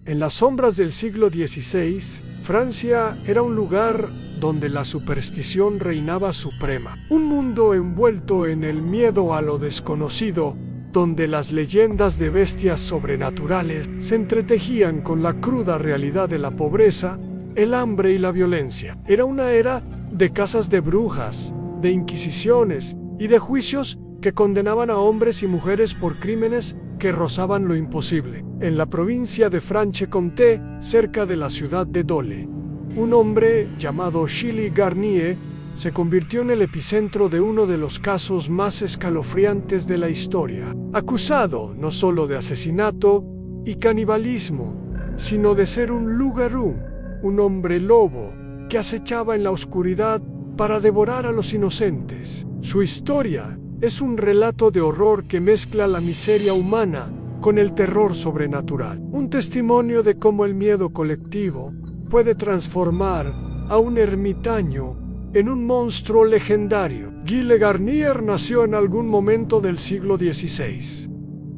En las sombras del siglo XVI, Francia era un lugar donde la superstición reinaba suprema. Un mundo envuelto en el miedo a lo desconocido, donde las leyendas de bestias sobrenaturales se entretejían con la cruda realidad de la pobreza, el hambre y la violencia. Era una era de casas de brujas, de inquisiciones y de juicios que condenaban a hombres y mujeres por crímenes que rozaban lo imposible. En la provincia de Franche-Comté, cerca de la ciudad de Dole, un hombre llamado Gilles Garnier se convirtió en el epicentro de uno de los casos más escalofriantes de la historia, acusado no solo de asesinato y canibalismo, sino de ser un loup-garou, un hombre lobo que acechaba en la oscuridad para devorar a los inocentes. Su historia es un relato de horror que mezcla la miseria humana con el terror sobrenatural, un testimonio de cómo el miedo colectivo puede transformar a un ermitaño en un monstruo legendario. Gilles Garnier nació en algún momento del siglo XVI,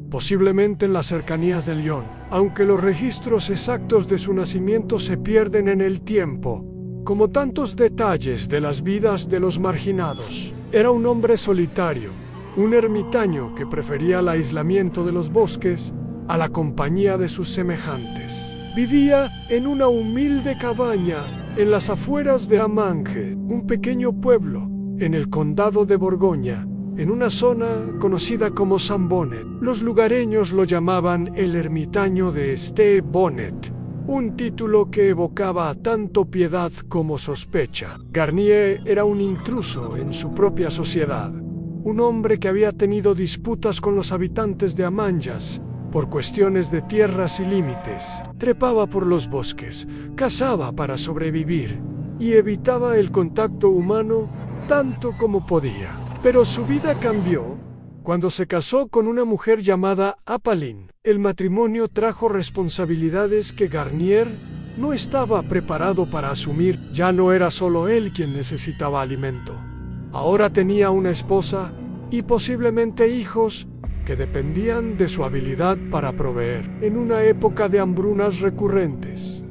posiblemente en las cercanías de Lyon, aunque los registros exactos de su nacimiento se pierden en el tiempo, como tantos detalles de las vidas de los marginados. Era un hombre solitario, un ermitaño que prefería el aislamiento de los bosques a la compañía de sus semejantes. Vivía en una humilde cabaña en las afueras de Amange, un pequeño pueblo en el condado de Borgoña, en una zona conocida como Saint-Bonnet. Los lugareños lo llamaban el ermitaño de Ste Bonnet, un título que evocaba tanto piedad como sospecha. Garnier era un intruso en su propia sociedad, un hombre que había tenido disputas con los habitantes de Amanges por cuestiones de tierras y límites. Trepaba por los bosques, cazaba para sobrevivir y evitaba el contacto humano tanto como podía. Pero su vida cambió cuando se casó con una mujer llamada Apalline. El matrimonio trajo responsabilidades que Garnier no estaba preparado para asumir. Ya no era solo él quien necesitaba alimento. Ahora tenía una esposa y posiblemente hijos que dependían de su habilidad para proveer. En una época de hambrunas recurrentes,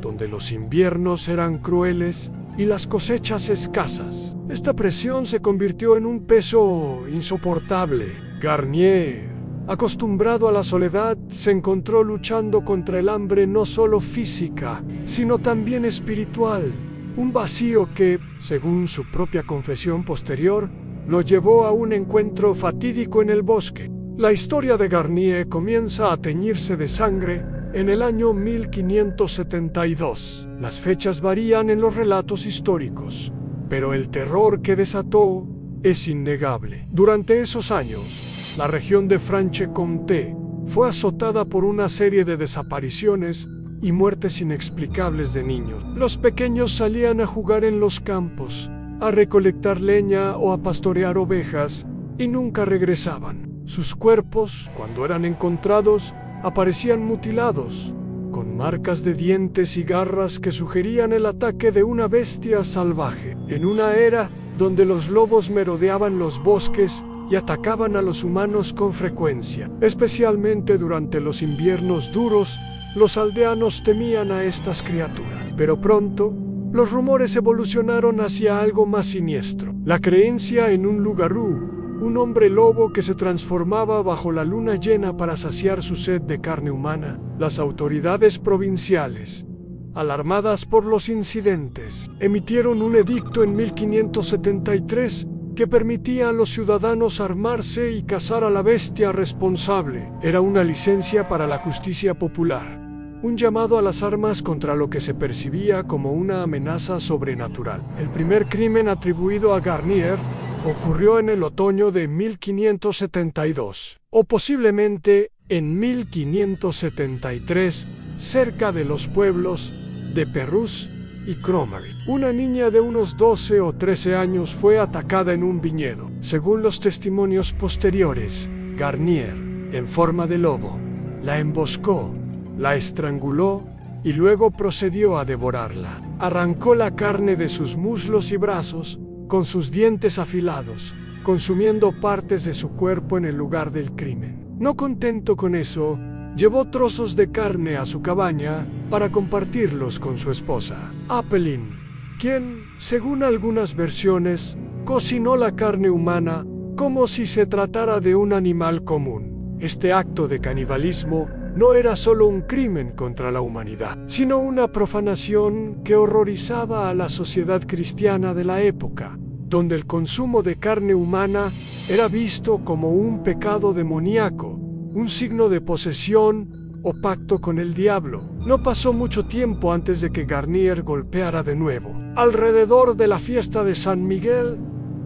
donde los inviernos eran crueles y las cosechas escasas, esta presión se convirtió en un peso insoportable. Garnier, acostumbrado a la soledad, se encontró luchando contra el hambre no solo física, sino también espiritual, un vacío que, según su propia confesión posterior, lo llevó a un encuentro fatídico en el bosque. La historia de Garnier comienza a teñirse de sangre en el año 1572. Las fechas varían en los relatos históricos, pero el terror que desató es innegable. Durante esos años, la región de Franche-Comté fue azotada por una serie de desapariciones y muertes inexplicables de niños. Los pequeños salían a jugar en los campos, a recolectar leña o a pastorear ovejas y nunca regresaban. Sus cuerpos, cuando eran encontrados, aparecían mutilados, con marcas de dientes y garras que sugerían el ataque de una bestia salvaje. En una era donde los lobos merodeaban los bosques y atacaban a los humanos con frecuencia, especialmente durante los inviernos duros, los aldeanos temían a estas criaturas. Pero pronto, los rumores evolucionaron hacia algo más siniestro: la creencia en un loup-garou, un hombre lobo que se transformaba bajo la luna llena para saciar su sed de carne humana. Las autoridades provinciales, alarmadas por los incidentes, emitieron un edicto en 1573 que permitía a los ciudadanos armarse y cazar a la bestia responsable. Era una licencia para la justicia popular, un llamado a las armas contra lo que se percibía como una amenaza sobrenatural. El primer crimen atribuido a Garnier ocurrió en el otoño de 1572, o posiblemente en 1573, cerca de los pueblos de Perrus y Cromary. Una niña de unos 12 o 13 años fue atacada en un viñedo. Según los testimonios posteriores, Garnier, en forma de lobo, la emboscó, la estranguló y luego procedió a devorarla. Arrancó la carne de sus muslos y brazos con sus dientes afilados, consumiendo partes de su cuerpo en el lugar del crimen. No contento con eso, llevó trozos de carne a su cabaña para compartirlos con su esposa, Apelin, quien, según algunas versiones, cocinó la carne humana como si se tratara de un animal común. Este acto de canibalismo no era solo un crimen contra la humanidad, sino una profanación que horrorizaba a la sociedad cristiana de la época, donde el consumo de carne humana era visto como un pecado demoníaco, un signo de posesión o pacto con el diablo. No pasó mucho tiempo antes de que Garnier golpeara de nuevo. Alrededor de la fiesta de San Miguel,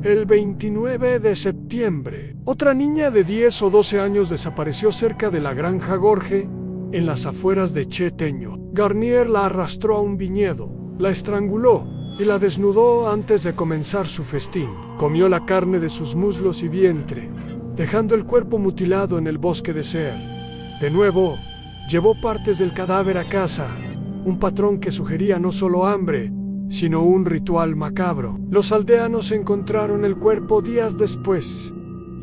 el 29 de septiembre, otra niña de 10 o 12 años desapareció cerca de la granja Gorge, en las afueras de Cheteño. Garnier la arrastró a un viñedo, la estranguló y la desnudó antes de comenzar su festín. Comió la carne de sus muslos y vientre, dejando el cuerpo mutilado en el bosque de Ser. De nuevo, llevó partes del cadáver a casa, un patrón que sugería no solo hambre, sino un ritual macabro. Los aldeanos encontraron el cuerpo días después,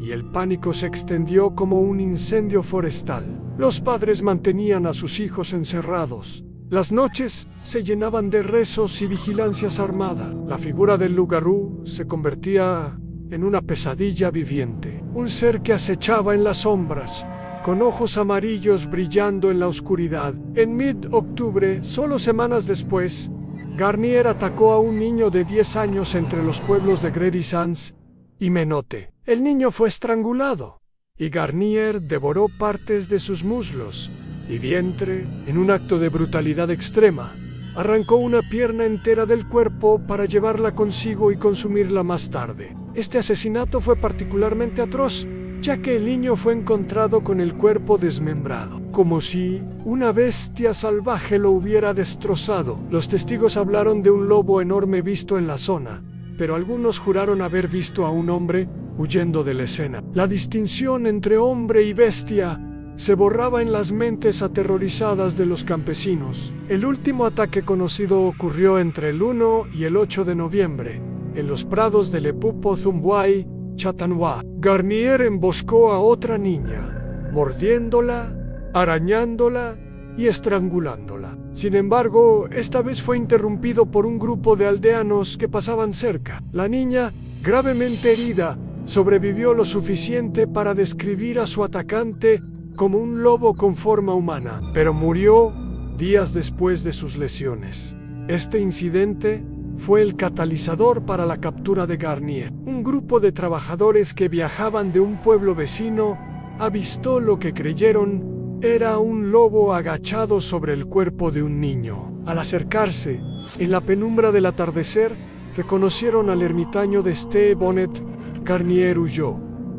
y el pánico se extendió como un incendio forestal. Los padres mantenían a sus hijos encerrados. Las noches se llenaban de rezos y vigilancias armada. La figura del loup-garou se convertía en una pesadilla viviente, un ser que acechaba en las sombras, con ojos amarillos brillando en la oscuridad. En mid-octubre, solo semanas después, Garnier atacó a un niño de 10 años entre los pueblos de Gredisans y Menote. El niño fue estrangulado, y Garnier devoró partes de sus muslos y vientre en un acto de brutalidad extrema. Arrancó una pierna entera del cuerpo para llevarla consigo y consumirla más tarde. Este asesinato fue particularmente atroz, ya que el niño fue encontrado con el cuerpo desmembrado, como si una bestia salvaje lo hubiera destrozado. Los testigos hablaron de un lobo enorme visto en la zona, pero algunos juraron haber visto a un hombre huyendo de la escena. La distinción entre hombre y bestia se borraba en las mentes aterrorizadas de los campesinos. El último ataque conocido ocurrió entre el 1 y el 8 de noviembre, en los prados de Le Pupo-Zumbuay, Chatanois. Garnier emboscó a otra niña, mordiéndola, arañándola y estrangulándola. Sin embargo, esta vez fue interrumpido por un grupo de aldeanos que pasaban cerca. La niña, gravemente herida, sobrevivió lo suficiente para describir a su atacante como un lobo con forma humana, pero murió días después de sus lesiones. Este incidente fue el catalizador para la captura de Garnier. Un grupo de trabajadores que viajaban de un pueblo vecino avistó lo que creyeron era un lobo agachado sobre el cuerpo de un niño. Al acercarse, en la penumbra del atardecer, reconocieron al ermitaño de Ste Bonnet. Garnier huyó,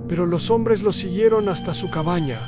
pero los hombres lo siguieron hasta su cabaña,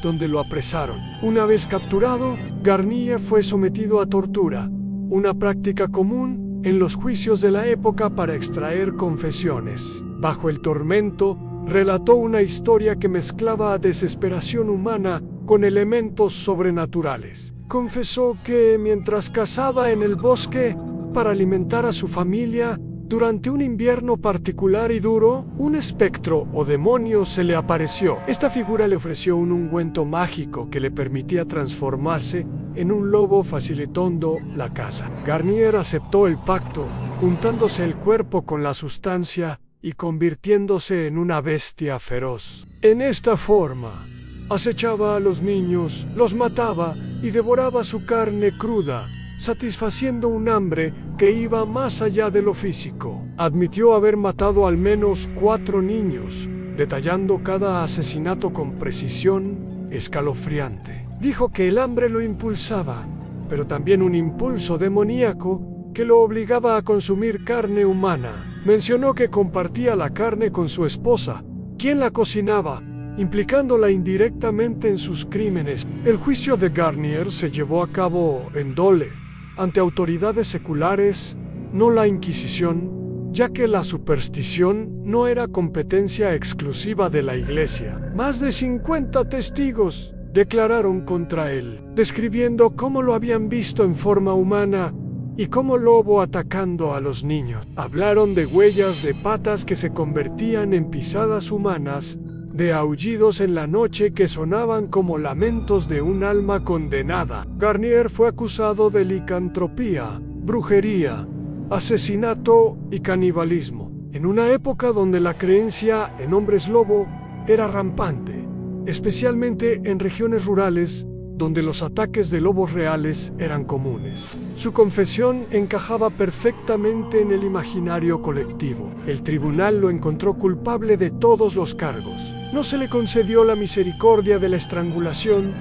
donde lo apresaron. Una vez capturado, Garnier fue sometido a tortura, una práctica común en los juicios de la época para extraer confesiones. Bajo el tormento, relató una historia que mezclaba desesperación humana con elementos sobrenaturales. Confesó que mientras cazaba en el bosque para alimentar a su familia, durante un invierno particular y duro, un espectro o demonio se le apareció. Esta figura le ofreció un ungüento mágico que le permitía transformarse en un lobo facilitando la caza. Garnier aceptó el pacto, untándose el cuerpo con la sustancia y convirtiéndose en una bestia feroz. En esta forma, acechaba a los niños, los mataba y devoraba su carne cruda, satisfaciendo un hambre que iba más allá de lo físico. Admitió haber matado al menos 4 niños, detallando cada asesinato con precisión escalofriante. Dijo que el hambre lo impulsaba, pero también un impulso demoníaco que lo obligaba a consumir carne humana. Mencionó que compartía la carne con su esposa, quien la cocinaba, implicándola indirectamente en sus crímenes. El juicio de Garnier se llevó a cabo en Dole, ante autoridades seculares, no la Inquisición, ya que la superstición no era competencia exclusiva de la Iglesia. Más de 50 testigos declararon contra él, describiendo cómo lo habían visto en forma humana y como lobo atacando a los niños. Hablaron de huellas de patas que se convertían en pisadas humanas de aullidos en la noche que sonaban como lamentos de un alma condenada. Garnier fue acusado de licantropía, brujería, asesinato y canibalismo, en una época donde la creencia en hombres lobo era rampante, especialmente en regiones rurales donde los ataques de lobos reales eran comunes. Su confesión encajaba perfectamente en el imaginario colectivo. El tribunal lo encontró culpable de todos los cargos. No se le concedió la misericordia de la estrangulación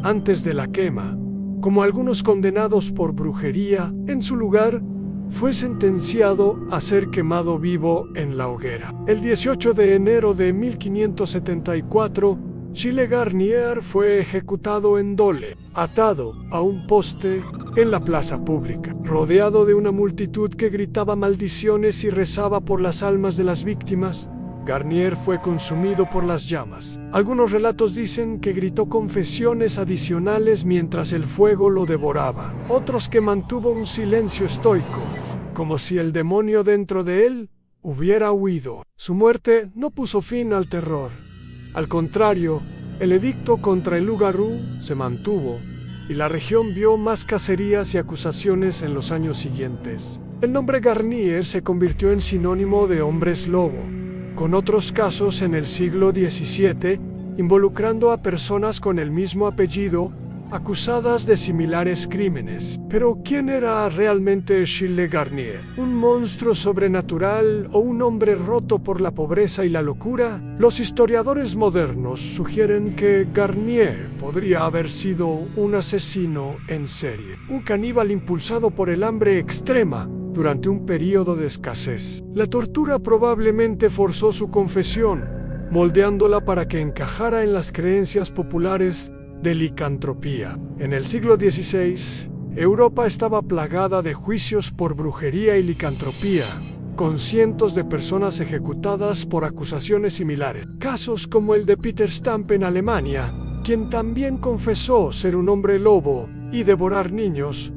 antes de la quema. Como algunos condenados por brujería, en su lugar, fue sentenciado a ser quemado vivo en la hoguera. El 18 de enero de 1574, Gilles Garnier fue ejecutado en Dole, atado a un poste en la plaza pública, rodeado de una multitud que gritaba maldiciones y rezaba por las almas de las víctimas. Garnier fue consumido por las llamas. Algunos relatos dicen que gritó confesiones adicionales mientras el fuego lo devoraba. Otros que mantuvo un silencio estoico, como si el demonio dentro de él hubiera huido. Su muerte no puso fin al terror. Al contrario, el edicto contra el loup-garou se mantuvo y la región vio más cacerías y acusaciones en los años siguientes. El nombre Garnier se convirtió en sinónimo de hombres lobo, con otros casos en el siglo XVII involucrando a personas con el mismo apellido acusadas de similares crímenes. Pero ¿quién era realmente Gilles Garnier? ¿Un monstruo sobrenatural o un hombre roto por la pobreza y la locura? Los historiadores modernos sugieren que Garnier podría haber sido un asesino en serie, un caníbal impulsado por el hambre extrema durante un periodo de escasez. La tortura probablemente forzó su confesión, moldeándola para que encajara en las creencias populares de licantropía. En el siglo XVI, Europa estaba plagada de juicios por brujería y licantropía, con cientos de personas ejecutadas por acusaciones similares. Casos como el de Peter Stamp en Alemania, quien también confesó ser un hombre lobo y devorar niños,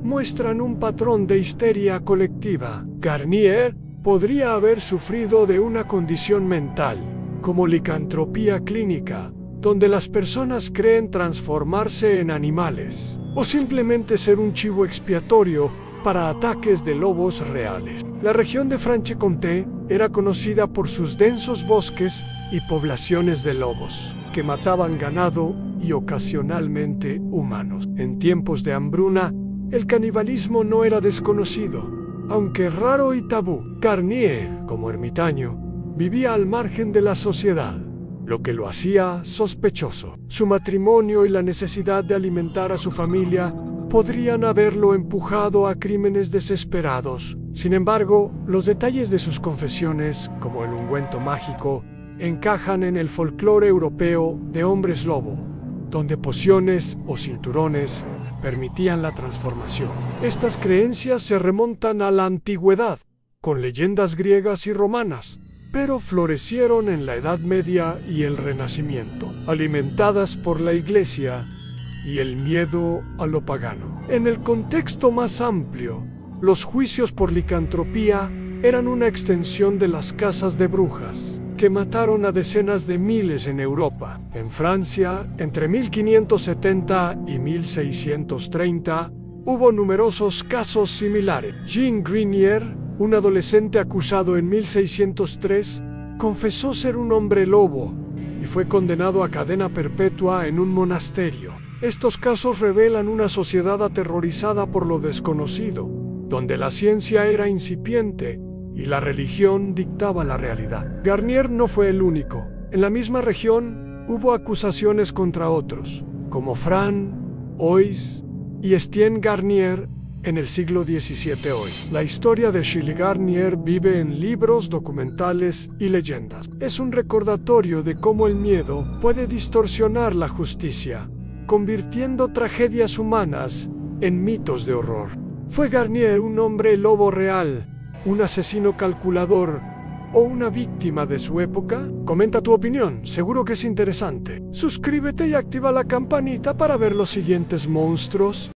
muestran un patrón de histeria colectiva. Garnier podría haber sufrido de una condición mental, como licantropía clínica, donde las personas creen transformarse en animales, o simplemente ser un chivo expiatorio para ataques de lobos reales. La región de Franche-Comté era conocida por sus densos bosques y poblaciones de lobos, que mataban ganado y ocasionalmente humanos. En tiempos de hambruna, el canibalismo no era desconocido, aunque raro y tabú. Garnier, como ermitaño, vivía al margen de la sociedad, lo que lo hacía sospechoso. Su matrimonio y la necesidad de alimentar a su familia podrían haberlo empujado a crímenes desesperados. Sin embargo, los detalles de sus confesiones, como el ungüento mágico, encajan en el folclore europeo de hombres lobo, donde pociones o cinturones permitían la transformación. Estas creencias se remontan a la antigüedad, con leyendas griegas y romanas, pero florecieron en la Edad Media y el Renacimiento, alimentadas por la Iglesia y el miedo a lo pagano. En el contexto más amplio, los juicios por licantropía eran una extensión de las casas de brujas, que mataron a decenas de miles en Europa. En Francia, entre 1570 y 1630, hubo numerosos casos similares. Jean Grenier, un adolescente acusado en 1603, confesó ser un hombre lobo y fue condenado a cadena perpetua en un monasterio. Estos casos revelan una sociedad aterrorizada por lo desconocido, donde la ciencia era incipiente y la religión dictaba la realidad. Garnier no fue el único. En la misma región hubo acusaciones contra otros, como Fran, Ois y Estienne Garnier en el siglo XVII hoy. La historia de Gilles Garnier vive en libros, documentales y leyendas. Es un recordatorio de cómo el miedo puede distorsionar la justicia, convirtiendo tragedias humanas en mitos de horror. ¿Fue Garnier un hombre lobo real, un asesino calculador o una víctima de su época? Comenta tu opinión, seguro que es interesante. Suscríbete y activa la campanita para ver los siguientes monstruos.